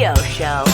O Show.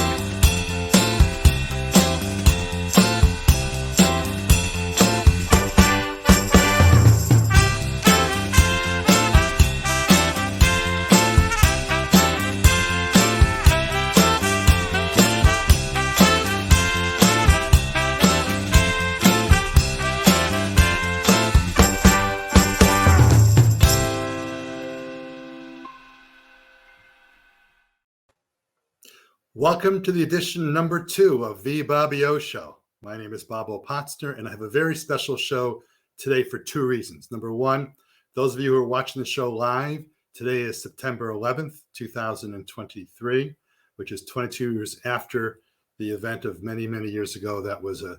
Welcome to the edition number 2 of the Bobby O Show. My name is Bob O'Potzner, and I have a very special show today for 2 reasons. Number 1, those of you who are watching the show live, today is September 11th, 2023, which is 22 years after the event of many, many years ago. That was an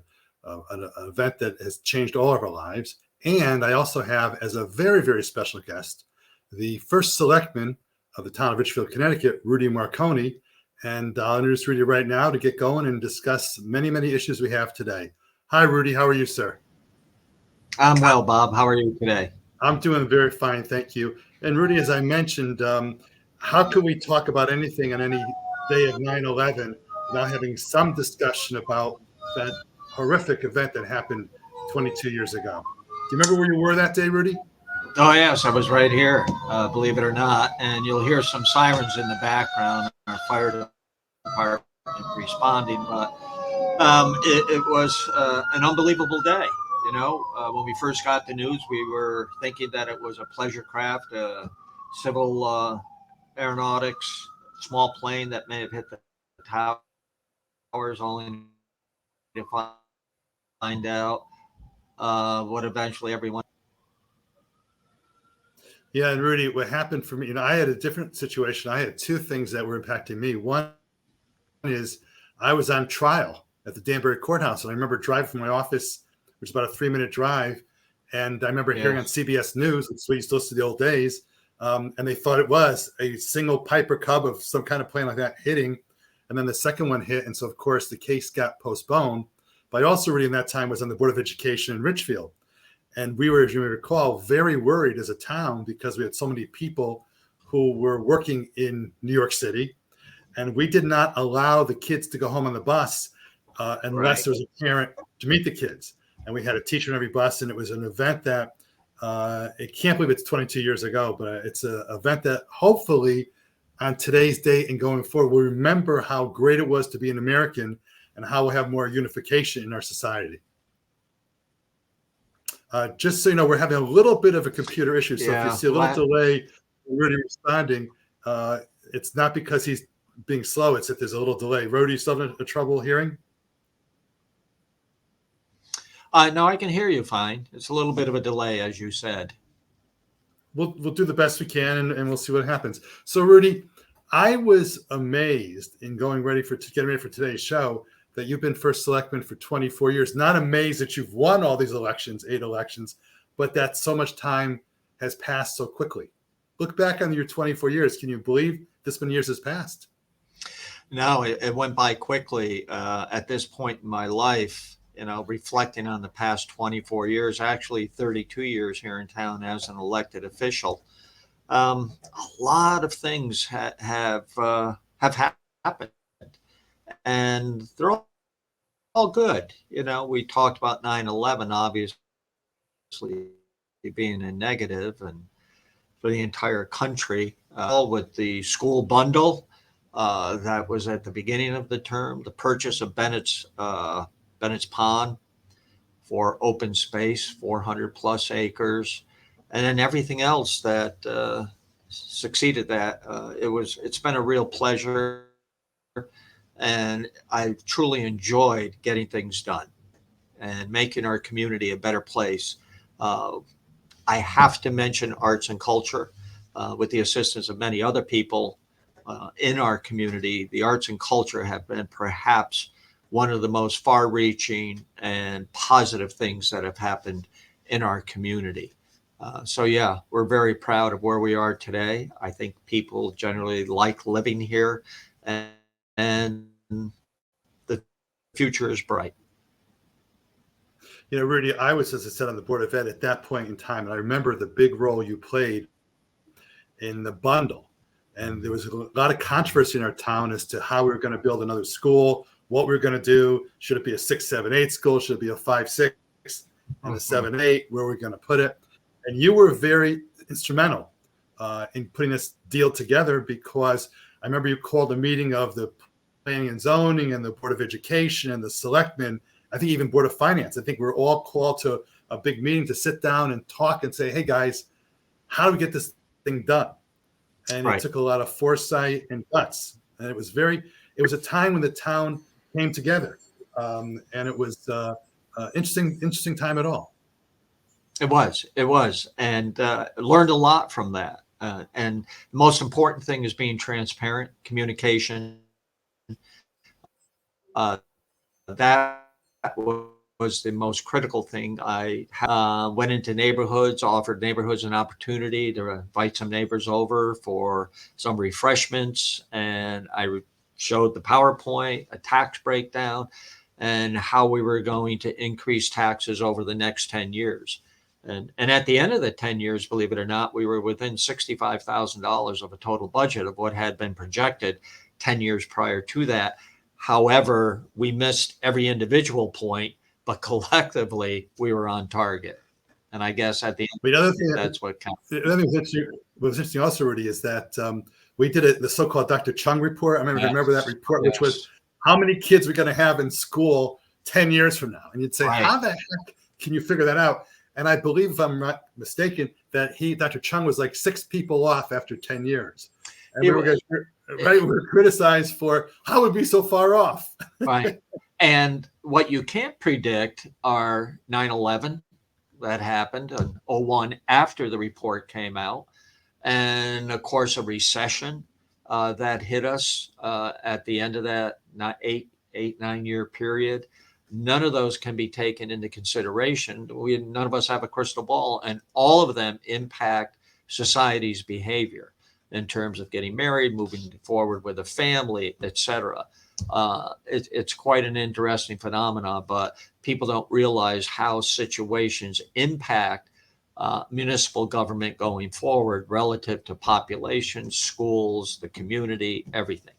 event that has changed all of our lives. And I also have, as a very, very special guest, the first selectman of the town of Richfield, Connecticut, Rudy Marconi. And I'll introduce Rudy right now to get going and discuss many, many issues we have today. Hi, Rudy. How are you, sir? I'm well, Bob. How are you today? I'm doing very fine. Thank you. And Rudy, as I mentioned, how could we talk about anything on any day of 9/11 without having some discussion about that horrific event that happened 22 years ago? Do you remember where you were that day, Rudy? Oh, yes. I was right here, believe it or not. And you'll hear some sirens in the background. Our fire department responding. But it was an unbelievable day. You know, when we first got the news, we were thinking that it was a pleasure craft, civil aeronautics, small plane that may have hit the towers, only to find out what eventually everyone. Yeah, and Rudy, what happened for me, I had a different situation. I had 2 things that were impacting me. One is I was on trial at the Danbury Courthouse, and I remember driving from my office, which is about a 3-minute drive, and I remember hearing on CBS News, it's what you used to listen to the old days, and they thought it was a single Piper Cub of some kind of plane like that hitting, and then the second one hit, and so, of course, the case got postponed. But I also, Rudy, in that time, was on the Board of Education in Richfield. And we were, as you may recall, very worried as a town because we had so many people who were working in New York City. And we did not allow the kids to go home on the bus unless there was a parent to meet the kids. And we had a teacher on every bus. And it was an event that I can't believe it's 22 years ago, but it's an event that hopefully on today's date and going forward, we'll remember how great it was to be an American and how we'll have more unification in our society. Just so you know, we're having a little bit of a computer issue. So if you see a little delay in Rudy responding, it's not because he's being slow. It's that there's a little delay. Rudy, you still having trouble hearing? No, I can hear you fine. It's a little bit of a delay, as you said. We'll do the best we can, and we'll see what happens. So, Rudy, I was amazed in getting ready for today's show that you've been first selectman for 24 years. Not amazed that you've won all these elections, 8 elections, but that so much time has passed so quickly. Look back on your 24 years. Can you believe this many years has passed? No, it went by quickly. At this point in my life, reflecting on the past 24 years, actually 32 years here in town as an elected official, a lot of things have happened, and they're all good. We talked about 9/11, obviously being a negative, and for the entire country, with the school bundle that was at the beginning of the term, the purchase of Bennett's Pond for open space, 400 plus acres, and then everything else that succeeded that. It's been a real pleasure. And I've truly enjoyed getting things done and making our community a better place. I have to mention arts and culture with the assistance of many other people in our community. The arts and culture have been perhaps one of the most far-reaching and positive things that have happened in our community. So yeah, we're very proud of where we are today. I think people generally like living here, and the future is bright. Rudy, I was, as I said, on the Board of Ed at that point in time, and I remember the big role you played in the bundle. and there was a lot of controversy in our town as to how we were going to build another school, what we were going to do. Should it be a 6-7-8 school? Should it be a 5-6 and a 7-8? Where we're going to put it? And you were very instrumental in putting this deal together, because I remember you called a meeting of the planning and zoning and the Board of Education and the selectmen, I think even Board of Finance. I think we were all called to a big meeting to sit down and talk and say, hey guys, how do we get this thing done? And it took a lot of foresight and guts. And it was a time when the town came together. And it was interesting time at all. It was, and learned a lot from that. And the most important thing is being transparent, communication. That was the most critical thing. I went into neighborhoods, offered neighborhoods an opportunity to invite some neighbors over for some refreshments, and I showed the PowerPoint, a tax breakdown, and how we were going to increase taxes over the next 10 years. And at the end of the 10 years, believe it or not, we were within $65,000 of a total budget of what had been projected 10 years prior to that. However, we missed every individual point, but collectively we were on target. And I guess at the end, the other thing that's what counts. The other thing that was interesting also, Rudy, is that we did the so-called Dr. Chung report. I remember that report, which was how many kids we're going to have in school 10 years from now. And you'd say, how the heck can you figure that out? And I believe, if I'm not mistaken, that Dr. Chung was like 6 people off after 10 years. And we were criticized for how would be so far off. Right. And what you can't predict are 9/11 that happened in 2001 after the report came out. And of course, a recession that hit us at the end of that 9-year period. None of those can be taken into consideration. None of us have a crystal ball, and all of them impact society's behavior in terms of getting married, moving forward with a family, etc. It's quite an interesting phenomenon, but people don't realize how situations impact municipal government going forward relative to population, schools, the community, everything.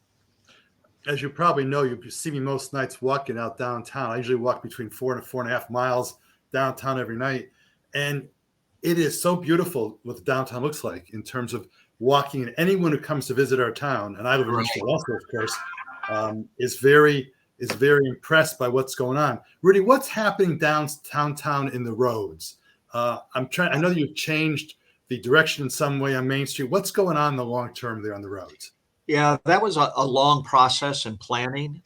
As you probably know, you see me most nights walking out downtown. I usually walk between 4 and 4.5 miles downtown every night. And it is so beautiful what the downtown looks like in terms of walking. And anyone who comes to visit our town, and I live in East also, of course, is very impressed by what's going on. Rudy, what's happening downtown in the roads? I know that you've changed the direction in some way on Main Street. What's going on in the long term there on the roads? Yeah, that was a long process in planning.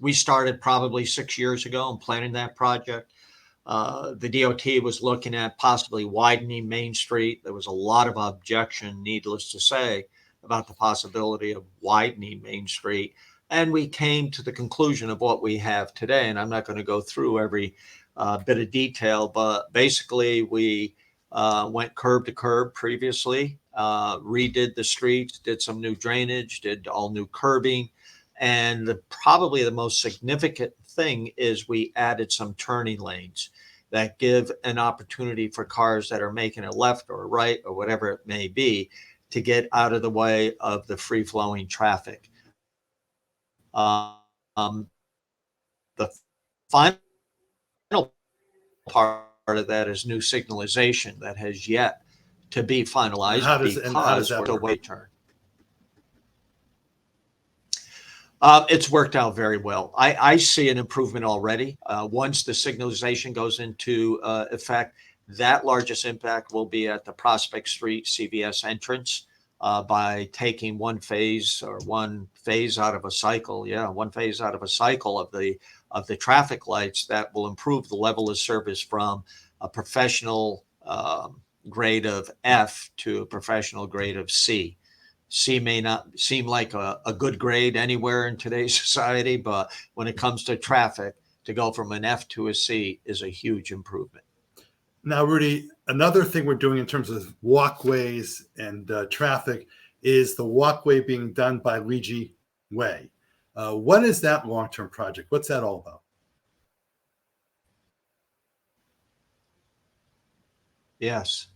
We started probably 6 years ago in planning that project. The DOT was looking at possibly widening Main Street. There was a lot of objection, needless to say, about the possibility of widening Main Street. And we came to the conclusion of what we have today. And I'm not going to go through every bit of detail, but basically we went curb to curb previously, redid the streets, did some new drainage, did all new curbing. And probably the most significant thing is we added some turning lanes that give an opportunity for cars that are making a left or a right or whatever it may be to get out of the way of the free-flowing traffic. The final part of that is new signalization that has yet to be finalized because of the way turn. It's worked out very well. I see an improvement already. Once the signalization goes into effect, that largest impact will be at the Prospect Street CVS entrance by taking one phase out of a cycle. Yeah, one phase out of a cycle of the traffic lights that will improve the level of service from a professional grade of F to a professional grade of C. C may not seem like a good grade anywhere in today's society, but when it comes to traffic, to go from an F to a C is a huge improvement. Now, Rudy, another thing we're doing in terms of walkways and traffic is the walkway being done by Luigi Way. What is that long-term project? What's that all about? Yes.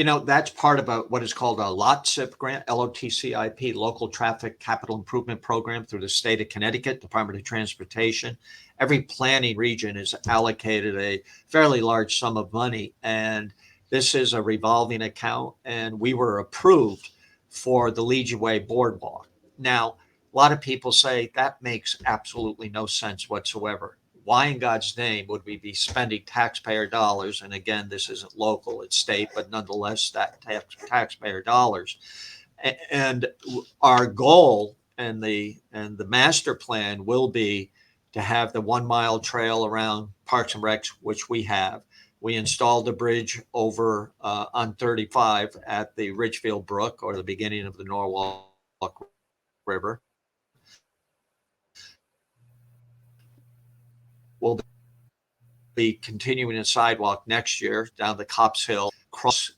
That's part of what is called a LOTCIP grant, LOTCIP, Local Traffic Capital Improvement Program through the state of Connecticut, Department of Transportation. Every planning region is allocated a fairly large sum of money, and this is a revolving account, and we were approved for the Legion Way Boardwalk. Now, a lot of people say that makes absolutely no sense whatsoever. Why in God's name would we be spending taxpayer dollars? And again, this isn't local, it's state, but nonetheless, that taxpayer dollars. And our goal and the master plan will be to have the 1 mile trail around Parks and Recs, which we have. We installed a bridge over on 35 at the Ridgefield Brook, or the beginning of the Norwalk River. We'll be continuing a sidewalk next year down the Cops Hill, cross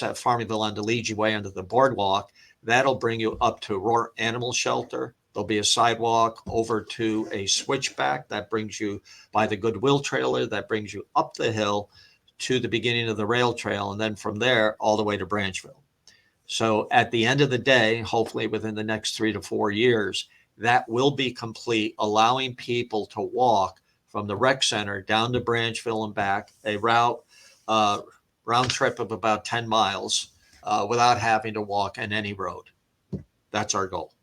at Farmingville onto Legion Way under the boardwalk. That'll bring you up to Roar Animal Shelter. There'll be a sidewalk over to a switchback that brings you by the Goodwill trailer, that brings you up the hill to the beginning of the rail trail, and then from there all the way to Branchville. So at the end of the day, hopefully within the next 3 to 4 years, that will be complete, allowing people to walk from the rec center down to Branchville and back, a round trip of about 10 miles without having to walk on any road. That's our goal.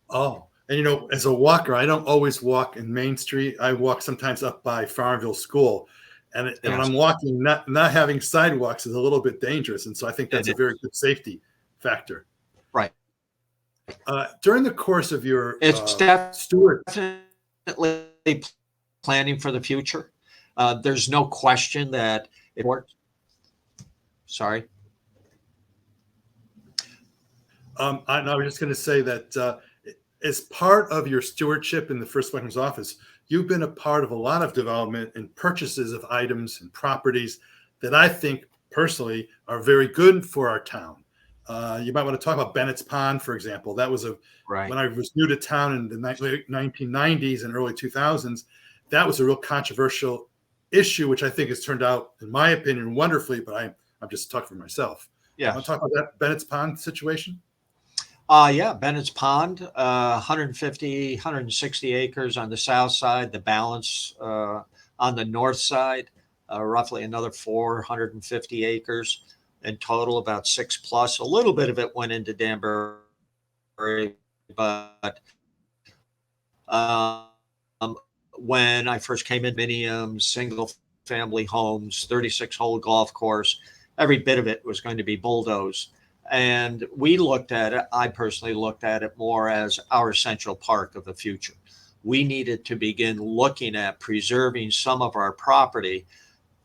Oh, and as a walker, I don't always walk in Main Street. I walk sometimes up by Farmville School. And when I'm walking, not having sidewalks is a little bit dangerous. And so I think that's a very good safety factor. Right. During the course of your steward, definitely planning for the future. There's no question that it works. Sorry. I was just going to say that as part of your stewardship in the first selectman's office, you've been a part of a lot of development and purchases of items and properties that I think personally are very good for our town. You might want to talk about Bennett's Pond, for example. That was when I was new to town in the late 1990s and early 2000s. That was a real controversial issue, which I think has turned out, in my opinion, wonderfully. But I'm just talking for myself. Yeah. Want to talk about that Bennett's Pond situation? Yeah, Bennett's Pond, 150, 160 acres on the south side, the balance on the north side, roughly another 450 acres in total, about 6+. A little bit of it went into Danbury, but when I first came in, condominiums, single family homes, 36-hole golf course, every bit of it was going to be bulldozed. And we looked at it, I personally looked at it more as our central park of the future. We needed to begin looking at preserving some of our property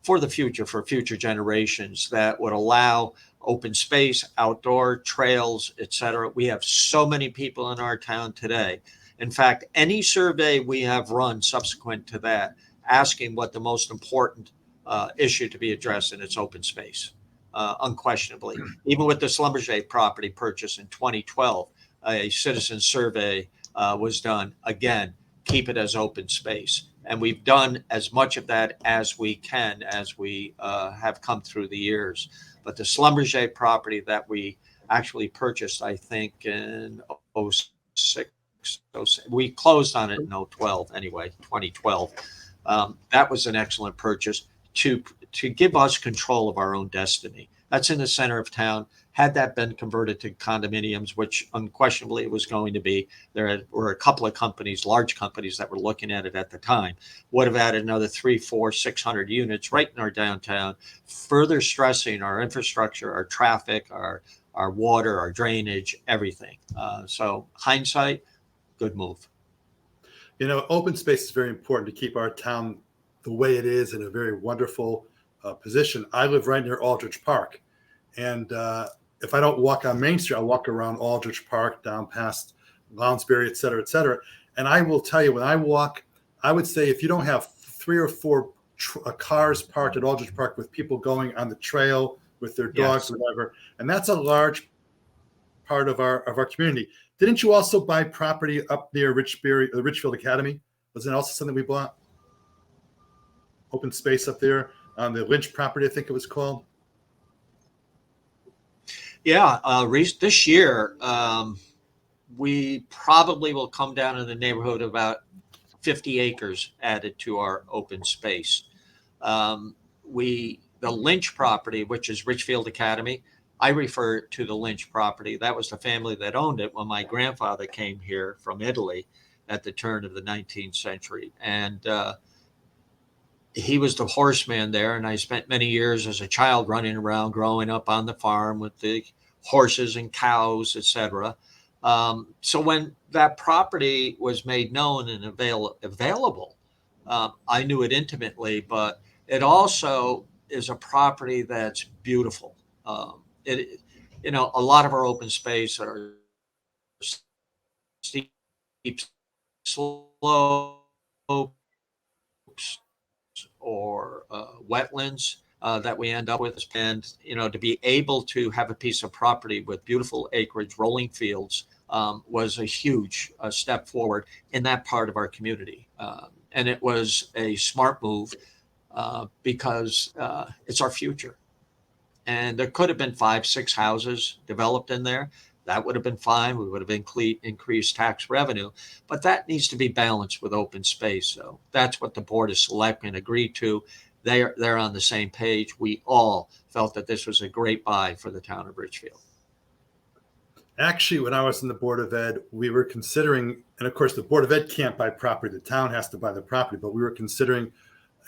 for the future, for future generations, that would allow open space, outdoor trails, etc. We have so many people in our town today. In fact, any survey we have run subsequent to that, asking what the most important issue to be addressed, and it's open space. Unquestionably, even with the Schlumberger property purchase in 2012, a citizen survey was done. Again, keep it as open space. And we've done as much of that as we can as we have come through the years. But the Schlumberger property that we actually purchased, I think in 06, we closed on it in 012 anyway, 2012. That was an excellent purchase to give us control of our own destiny. That's in the center of town. Had that been converted to condominiums, which unquestionably it was going to be, there were a couple of companies, large companies, that were looking at it at the time, would have added another 300, 400, 600 units right in our downtown, further stressing our infrastructure, our traffic, our water, our drainage, everything. So hindsight, good move. Open space is very important to keep our town the way it is, in a very wonderful position. I live right near Aldrich Park. And if I don't walk on Main Street, I'll walk around Aldrich Park, down past Lounsbury, et cetera, et cetera. And I will tell you, when I walk, I would say if you don't have 3 or 4 cars parked at Aldrich Park with people going on the trail with their dogs, yes, or whatever, and that's a large part of our community. Didn't you also buy property up near Richfield Academy? Was it also something we bought? Open space up there on the Lynch property, I think it was called. Yeah, this year, we probably will come down in the neighborhood of about 50 acres added to our open space. The Lynch property, which is Richfield Academy, I refer to the Lynch property. That was the family that owned it when my grandfather came here from Italy at the turn of the 19th century. And he was the horseman there. And I spent many years as a child running around, growing up on the farm with the horses and cows, etc. So when that property was made known and available, I knew it intimately, but it also is a property that's beautiful. It, a lot of our open space are steep slopes or wetlands that we end up with. And, to be able to have a piece of property with beautiful acreage, rolling fields, was a huge step forward in that part of our community. And it was a smart move because it's our future. And there could have been 5, 6 houses developed in there. That would have been fine. We would have increased tax revenue, but that needs to be balanced with open space. So that's what the Board of Selectmen agreed to. They're on the same page. We all felt that this was a great buy for the town of Richfield. Actually, when I was in the Board of Ed, we were considering, and of course, the Board of Ed can't buy property. The town has to buy the property, but we were considering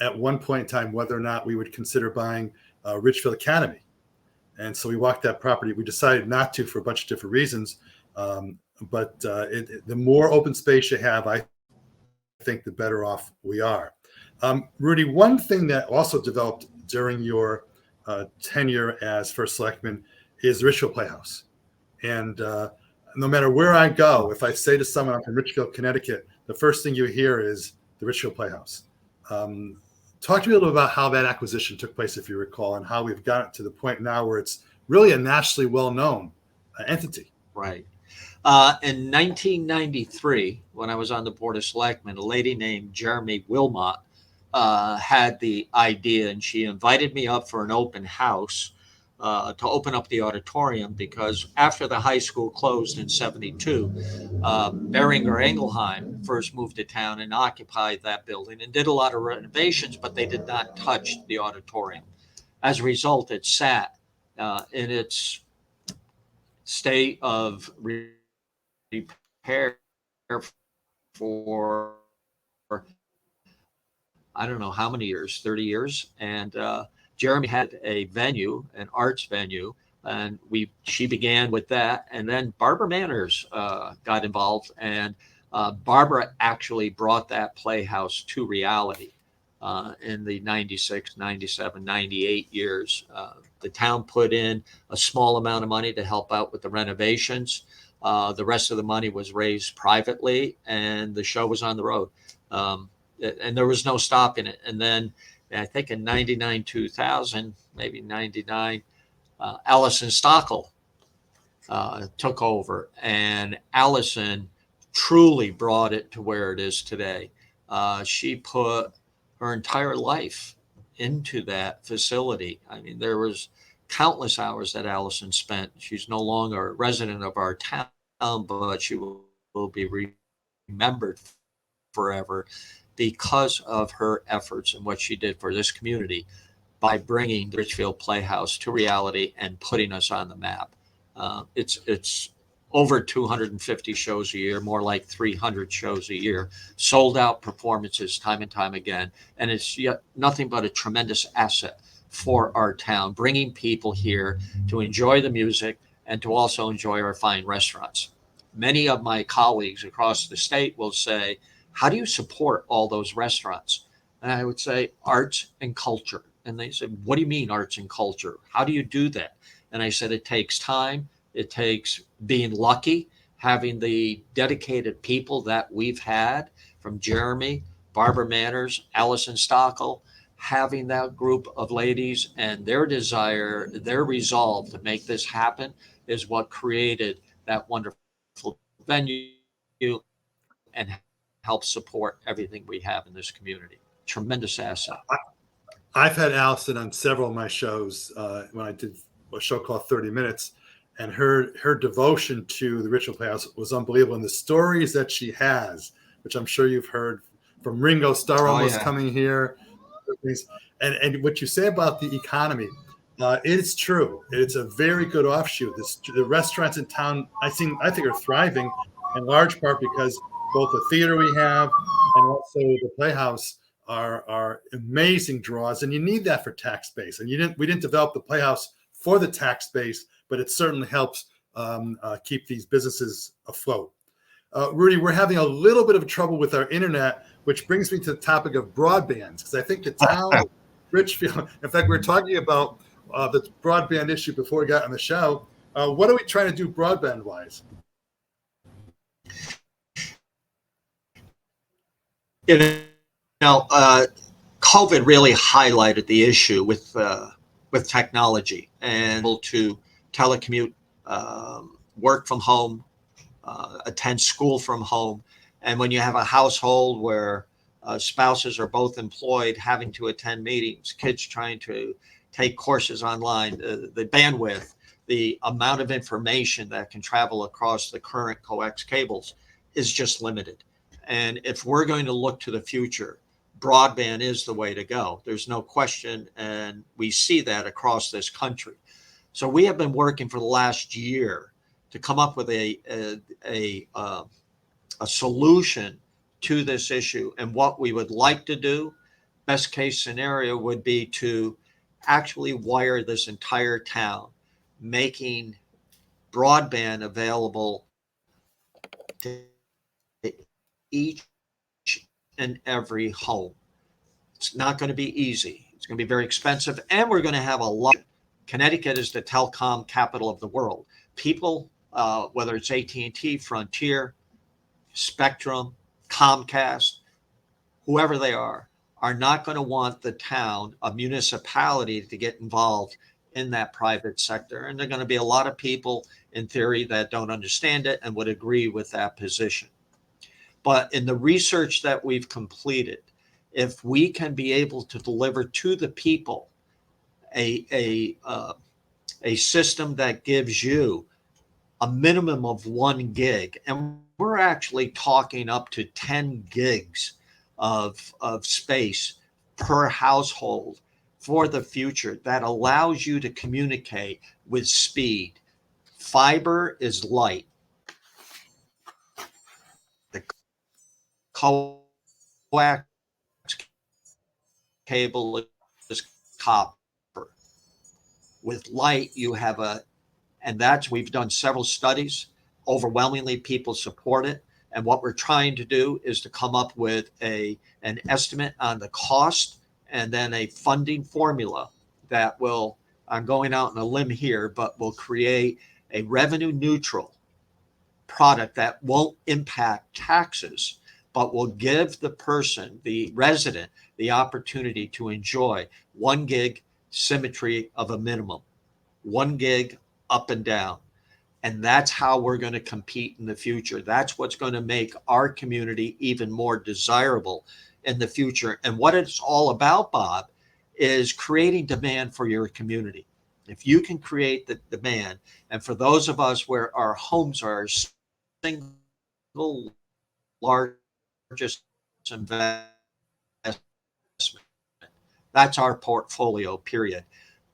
at one point in time whether or not we would consider buying Richfield Academy. And so we walked that property. We decided not to for a bunch of different reasons. But the more open space you have, I think the better off we are. Rudy, one thing that also developed during your tenure as first selectman is the Richfield Playhouse. And no matter where I go, if I say to someone I'm from Richfield, Connecticut, the first thing you hear is the Richfield Playhouse. Talk to me a little bit about how that acquisition took place, if you recall, and how we've gotten to the point now where it's really a nationally well-known entity. Right. In 1993, when I was on the Board of Selectmen, a lady named Jeremy Wilmot had the idea, and she invited me up for an open house to open up the auditorium, because after the high school closed in 72, Beringer Ingelheim first moved to town and occupied that building and did a lot of renovations, but they did not touch the auditorium. As a result, it sat in its state of repair for I don't know how many years, 30 years. And Jeremy had a venue, an arts venue, and she began with that. And then Barbara Manners got involved, and Barbara actually brought that playhouse to reality in the 96, 97, 98 years. The town put in a small amount of money to help out with the renovations. The rest of the money was raised privately, and the show was on the road. And there was no stopping it. And then I think in 99, 2000, maybe 99, Allison Stockel took over, and Allison truly brought it to where it is today. She put her entire life into that facility. I mean, there was countless hours that Allison spent. She's no longer a resident of our town, but she will be remembered forever because of her efforts and what she did for this community by bringing the Richfield Playhouse to reality and putting us on the map. It's over 250 shows a year, more like 300 shows a year, sold out performances time and time again. And it's yet nothing but a tremendous asset for our town, bringing people here to enjoy the music and to also enjoy our fine restaurants. Many of my colleagues across the state will say, how do you support all those restaurants? And I would say arts and culture. And they said, what do you mean arts and culture? How do you do that? And I said, it takes time. It takes being lucky, having the dedicated people that we've had, from Jeremy, Barbara Manners, Allison Stockel, having that group of ladies and their desire, their resolve to make this happen is what created that wonderful venue and help support everything we have in this community. Tremendous asset. I've had Allison on several of my shows when I did a show called 30 Minutes. and her devotion to the Ritual Playhouse was unbelievable. And the stories that she has, which I'm sure you've heard from Ringo Starr almost coming here, and what you say about the economy, it's true. It's a very good offshoot. The restaurants in town, I think, are thriving in large part because both the theater we have and also the Playhouse are amazing draws, and you need that for tax base. And we didn't develop the Playhouse for the tax base, but it certainly helps keep these businesses afloat. Rudy, we're having a little bit of trouble with our internet, which brings me to the topic of broadband, because I think the town of Richfield, in fact, we were talking about the broadband issue before we got on the show. What are we trying to do broadband-wise? COVID really highlighted the issue with technology and able to telecommute, work from home, attend school from home. And when you have a household where spouses are both employed, having to attend meetings, kids trying to take courses online, the bandwidth, the amount of information that can travel across the current coax cables is just limited. And if we're going to look to the future, broadband is the way to go. There's no question. And we see that across this country. So we have been working for the last year to come up with a solution to this issue. And what we would like to do, best case scenario, would be to actually wire this entire town, making broadband available to each and every home. It's not going to be easy. It's going to be very expensive, and we're going to have a lot. Connecticut is the telecom capital of the world. People, whether it's AT&T, Frontier, Spectrum, Comcast, whoever they are not going to want the town, a municipality, to get involved in that private sector. And there are going to be a lot of people, in theory, that don't understand it and would agree with that position. But in the research that we've completed, if we can be able to deliver to the people a system that gives you a minimum of 1 gig, and we're actually talking up to 10 gigs of space per household for the future, that allows you to communicate with speed. Fiber is light. The coax cable is copper. With light, you have we've done several studies. Overwhelmingly, people support it. And what we're trying to do is to come up with an estimate on the cost and then a funding formula that will, I'm going out on a limb here, but will create a revenue neutral product that won't impact taxes, but will give the person, the resident, the opportunity to enjoy 1 gig symmetry of a minimum, 1 gig up and down. And that's how we're going to compete in the future. That's what's going to make our community even more desirable in the future. And what it's all about, Bob, is creating demand for your community. If you can create the demand, and for those of us where our homes are single largest investment, that's our portfolio, period.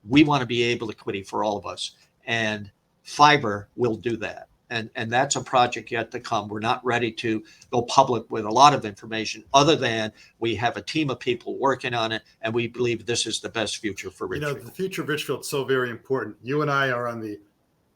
We want to be able to equity for all of us. And fiber will do that. And that's a project yet to come. We're not ready to go public with a lot of information, other than we have a team of people working on it, and we believe this is the best future for Richfield. The future of Richfield is so very important. You and I are on the,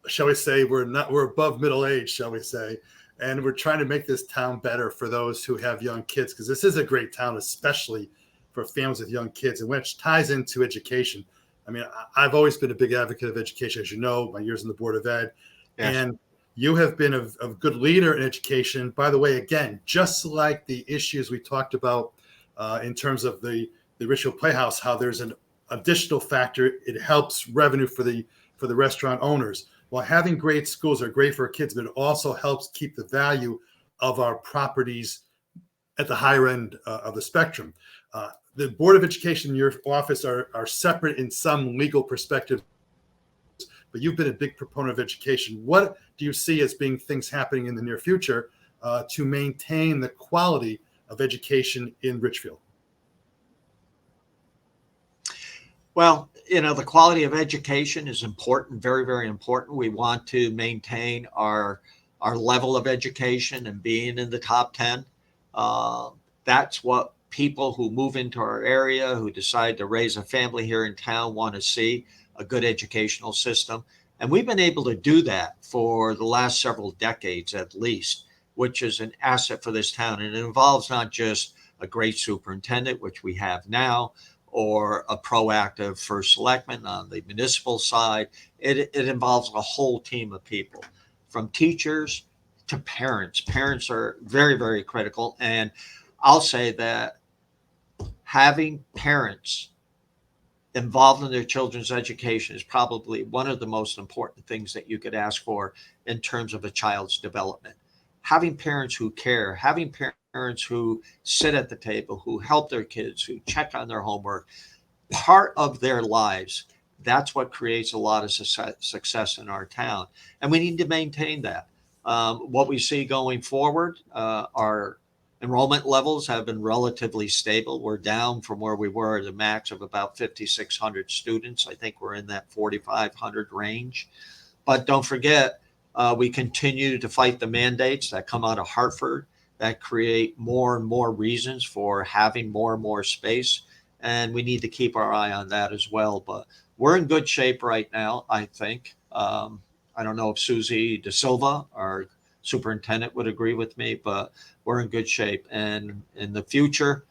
shall we say, we're above middle age, shall we say, and we're trying to make this town better for those who have young kids, because this is a great town, especially for families with young kids, and which ties into education. I mean, I've always been a big advocate of education, as you know, my years on the Board of Ed. Yes. And you have been a good leader in education. By the way, again, just like the issues we talked about in terms of the Richfield Playhouse, how there's an additional factor. It helps revenue for the restaurant owners. While having great schools are great for kids, but it also helps keep the value of our properties at the higher end of the spectrum. The Board of Education and your office are separate in some legal perspectives, but you've been a big proponent of education. What do you see as being things happening in the near future to maintain the quality of education in Richfield? Well, the quality of education is important, very, very important. We want to maintain our level of education and being in the top 10. That's what people who move into our area, who decide to raise a family here in town, want to see, a good educational system. And we've been able to do that for the last several decades at least, which is an asset for this town. And it involves not just a great superintendent, which we have now, or a proactive first selectman on the municipal side. It involves a whole team of people, from teachers to parents. Parents are very, very critical. And I'll say that having parents involved in their children's education is probably one of the most important things that you could ask for in terms of a child's development. Having parents who care, having parents who sit at the table, who help their kids, who check on their homework, part of their lives. That's what creates a lot of success in our town. And we need to maintain that. What we see going forward, our enrollment levels have been relatively stable. We're down from where we were at a max of about 5,600 students. I think we're in that 4,500 range. But don't forget, we continue to fight the mandates that come out of Hartford that create more and more reasons for having more and more space. And we need to keep our eye on that as well. But we're in good shape right now, I think. I don't know if Susie De Silva, our superintendent, would agree with me, but we're in good shape. And in the future,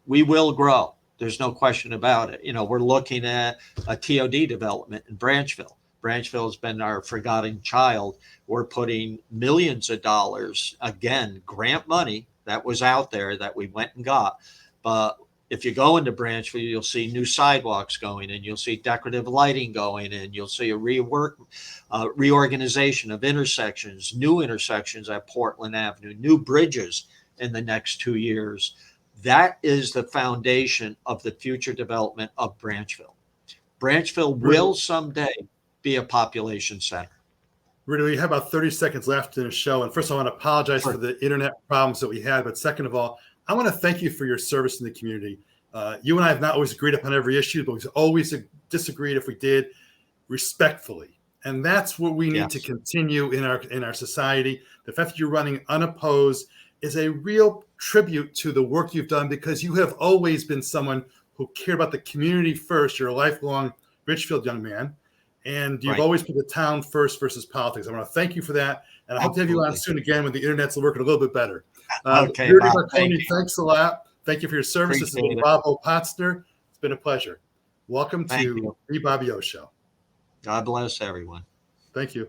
we will grow. There's no question about it. We're looking at a TOD development in Branchville. Branchville has been our forgotten child. We're putting millions of dollars, again, grant money that was out there that we went and got. But if you go into Branchville, you'll see new sidewalks going in, you'll see decorative lighting going in, you'll see a reorganization of intersections, new intersections at Portland Avenue, new bridges in the next 2 years. That is the foundation of the future development of Branchville. Branchville will someday be a population center. Rudy, we have about 30 seconds left in the show. And first, I want to apologize for the internet problems that we had. But second of all, I want to thank you for your service in the community. You and I have not always agreed upon every issue, but we've always disagreed, if we did, respectfully. And that's what we need to continue in our society. The fact that you're running unopposed is a real tribute to the work you've done, because you have always been someone who cared about the community first. You're a lifelong Richfield young man. And you've always put the town first versus politics. I want to thank you for that. And I hope to have you on soon again when the internet's working a little bit better. Okay, Rudy Bob, Marconi, thanks a lot. Thank you for your service. This has been Bob O'Potsner. It's been a pleasure. Welcome to the Bobby O Show. God bless everyone. Thank you.